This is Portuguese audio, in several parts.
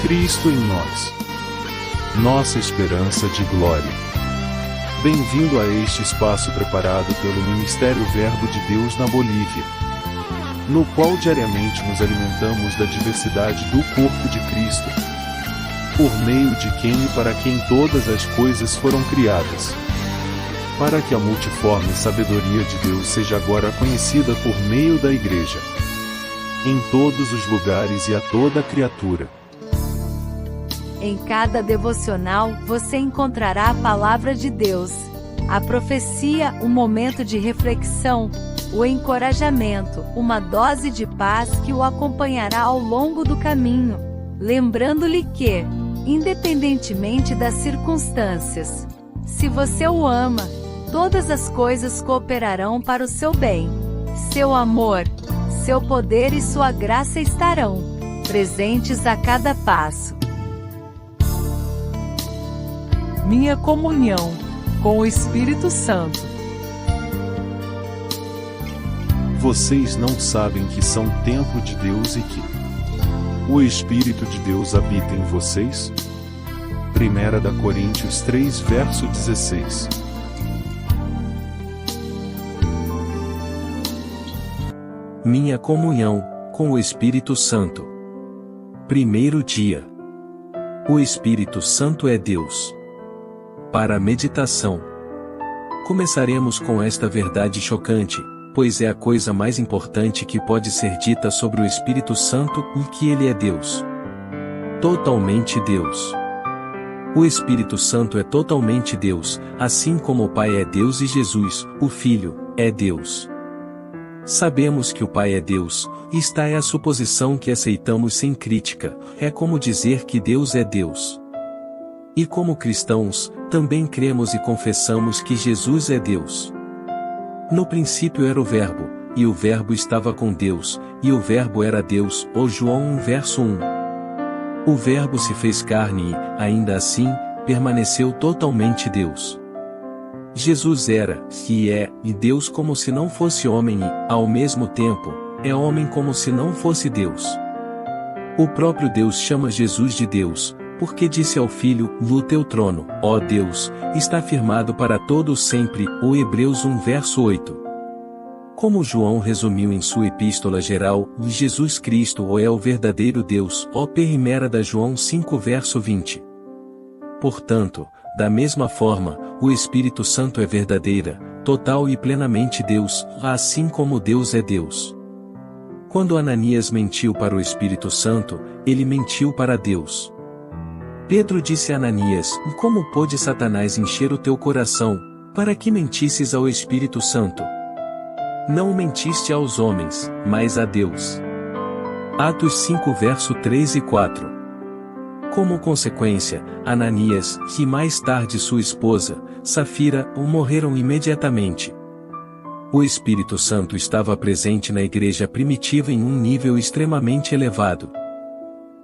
Cristo em nós, nossa esperança de glória. Bem-vindo a este espaço preparado pelo Ministério Verbo de Deus na Bolívia, no qual diariamente nos alimentamos da diversidade do corpo de Cristo, por meio de quem e para quem todas as coisas foram criadas, para que a multiforme sabedoria de Deus seja agora conhecida por meio da Igreja, em todos os lugares e a toda criatura. Em cada devocional, você encontrará a palavra de Deus, a profecia, um momento de reflexão, o encorajamento, uma dose de paz que o acompanhará ao longo do caminho. Lembrando-lhe que, independentemente das circunstâncias, se você o ama, todas as coisas cooperarão para o seu bem. Seu amor, seu poder e sua graça estarão presentes a cada passo. Minha comunhão com o Espírito Santo. Vocês não sabem que são templo de Deus e que o Espírito de Deus habita em vocês? 1 Coríntios 3, verso 16. Minha comunhão com o Espírito Santo. Primeiro dia. O Espírito Santo é Deus. Para a meditação. Começaremos com esta verdade chocante, pois é a coisa mais importante que pode ser dita sobre o Espírito Santo, e que ele é Deus. Totalmente Deus. O Espírito Santo é totalmente Deus, assim como o Pai é Deus e Jesus, o Filho, é Deus. Sabemos que o Pai é Deus, e esta é a suposição que aceitamos sem crítica, é como dizer que Deus é Deus. E como cristãos, também cremos e confessamos que Jesus é Deus. No princípio era o Verbo, e o Verbo estava com Deus, e o Verbo era Deus, ou João 1 verso 1. O Verbo se fez carne e, ainda assim, permaneceu totalmente Deus. Jesus era, e é, e Deus como se não fosse homem e, ao mesmo tempo, é homem como se não fosse Deus. O próprio Deus chama Jesus de Deus, porque disse ao Filho, no teu trono, ó Deus, está firmado para todos sempre, o Hebreus 1 verso 8. Como João resumiu em sua epístola geral, Jesus Cristo é o verdadeiro Deus, ó Primera da João 5 verso 20. Portanto, da mesma forma, o Espírito Santo é verdadeira, total e plenamente Deus, assim como Deus é Deus. Quando Ananias mentiu para o Espírito Santo, ele mentiu para Deus. Pedro disse a Ananias, como pôde Satanás encher o teu coração, para que mentisses ao Espírito Santo? Não mentiste aos homens, mas a Deus. Atos 5 verso 3 e 4. Como consequência, Ananias, e mais tarde sua esposa, Safira, morreram imediatamente. O Espírito Santo estava presente na igreja primitiva em um nível extremamente elevado.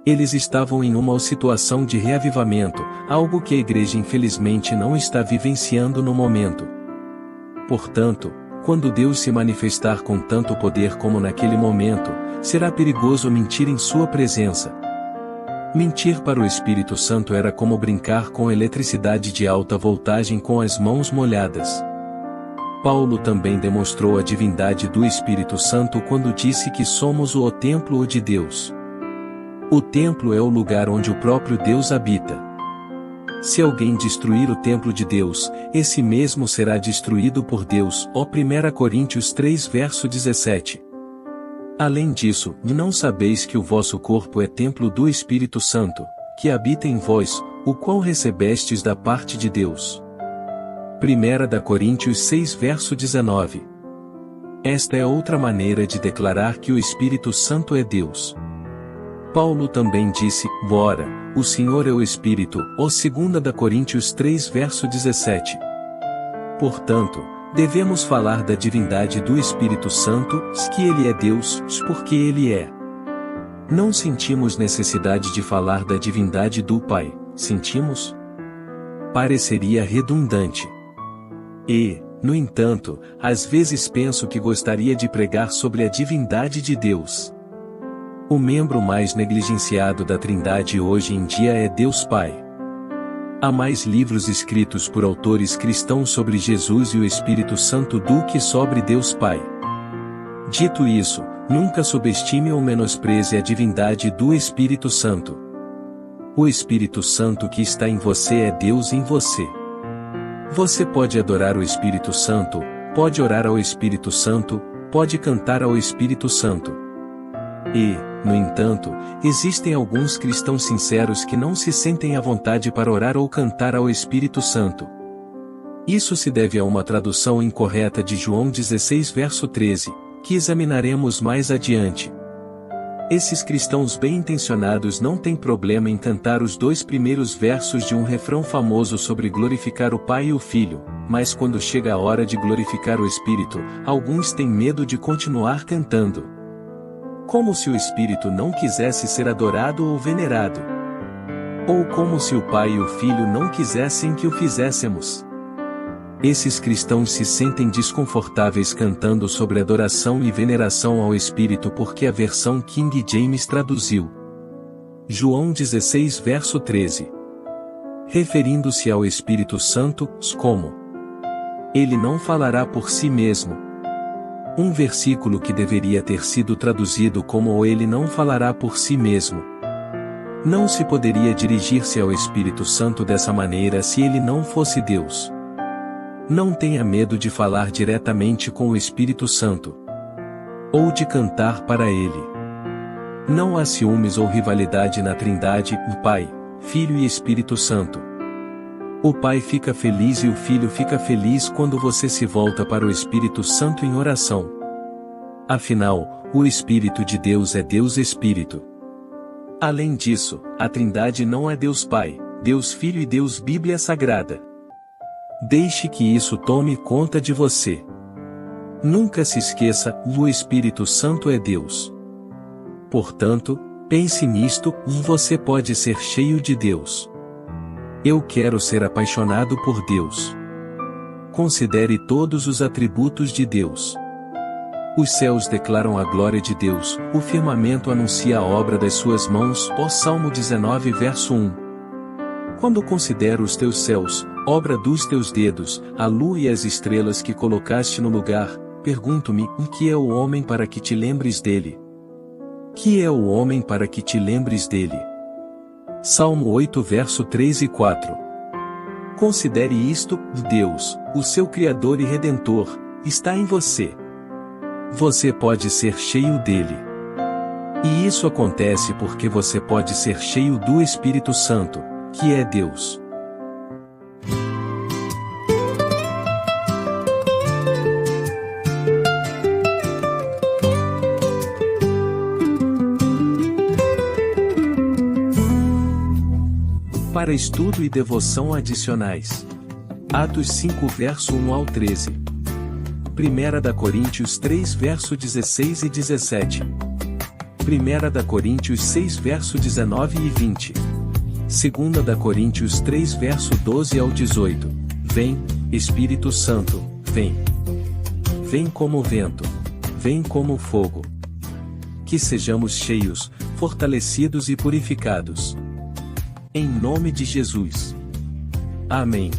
Eles estavam em uma situação de reavivamento, algo que a igreja infelizmente não está vivenciando no momento. Portanto, quando Deus se manifestar com tanto poder como naquele momento, será perigoso mentir em sua presença. Mentir para o Espírito Santo era como brincar com eletricidade de alta voltagem com as mãos molhadas. Paulo também demonstrou a divindade do Espírito Santo quando disse que somos o templo de Deus. O templo é o lugar onde o próprio Deus habita. Se alguém destruir o templo de Deus, esse mesmo será destruído por Deus, ó 1 Coríntios 3 verso 17. Além disso, não sabeis que o vosso corpo é templo do Espírito Santo, que habita em vós, o qual recebestes da parte de Deus. 1 Coríntios 6 verso 19. Esta é outra maneira de declarar que o Espírito Santo é Deus. Paulo também disse, ora, o Senhor é o Espírito, ó 2 Coríntios 3 verso 17. Portanto, devemos falar da divindade do Espírito Santo, que ele é Deus, porque ele é. Não sentimos necessidade de falar da divindade do Pai, sentimos? Pareceria redundante. E, no entanto, às vezes penso que gostaria de pregar sobre a divindade de Deus. O membro mais negligenciado da Trindade hoje em dia é Deus Pai. Há mais livros escritos por autores cristãos sobre Jesus e o Espírito Santo do que sobre Deus Pai. Dito isso, nunca subestime ou menospreze a divindade do Espírito Santo. O Espírito Santo que está em você é Deus em você. Você pode adorar o Espírito Santo, pode orar ao Espírito Santo, pode cantar ao Espírito Santo. E, no entanto, existem alguns cristãos sinceros que não se sentem à vontade para orar ou cantar ao Espírito Santo. Isso se deve a uma tradução incorreta de João 16 verso 13, que examinaremos mais adiante. Esses cristãos bem-intencionados não têm problema em cantar os 2 primeiros versos de um refrão famoso sobre glorificar o Pai e o Filho, mas quando chega a hora de glorificar o Espírito, alguns têm medo de continuar cantando. Como se o Espírito não quisesse ser adorado ou venerado. Ou como se o Pai e o Filho não quisessem que o fizéssemos. Esses cristãos se sentem desconfortáveis cantando sobre adoração e veneração ao Espírito porque a versão King James traduziu João 16 verso 13. Referindo-se ao Espírito Santo, como ele não falará por si mesmo. Um versículo que deveria ter sido traduzido como ele não falará por si mesmo. Não se poderia dirigir-se ao Espírito Santo dessa maneira se ele não fosse Deus. Não tenha medo de falar diretamente com o Espírito Santo. Ou de cantar para ele. Não há ciúmes ou rivalidade na Trindade, o Pai, Filho e Espírito Santo. O Pai fica feliz e o Filho fica feliz quando você se volta para o Espírito Santo em oração. Afinal, o Espírito de Deus é Deus Espírito. Além disso, a Trindade não é Deus Pai, Deus Filho e Deus Bíblia Sagrada. Deixe que isso tome conta de você. Nunca se esqueça, o Espírito Santo é Deus. Portanto, pense nisto, você pode ser cheio de Deus. Eu quero ser apaixonado por Deus. Considere todos os atributos de Deus. Os céus declaram a glória de Deus, o firmamento anuncia a obra das suas mãos, ó Salmo 19 verso 1. Quando considero os teus céus, obra dos teus dedos, a lua e as estrelas que colocaste no lugar, pergunto-me, o que é o homem para que te lembres dele? Que é o homem para que te lembres dele? Salmo 8 verso 3 e 4. Considere isto, Deus, o seu Criador e Redentor, está em você. Você pode ser cheio dele. E isso acontece porque você pode ser cheio do Espírito Santo, que é Deus. Para estudo e devoção adicionais. Atos 5 verso 1 ao 13. 1 Coríntios 3 verso 16 e 17. 1 Coríntios 6 verso 19 e 20. 2 Coríntios 3 verso 12 ao 18. Vem, Espírito Santo, vem. Vem como vento. Vem como fogo. Que sejamos cheios, fortalecidos e purificados. Em nome de Jesus. Amém.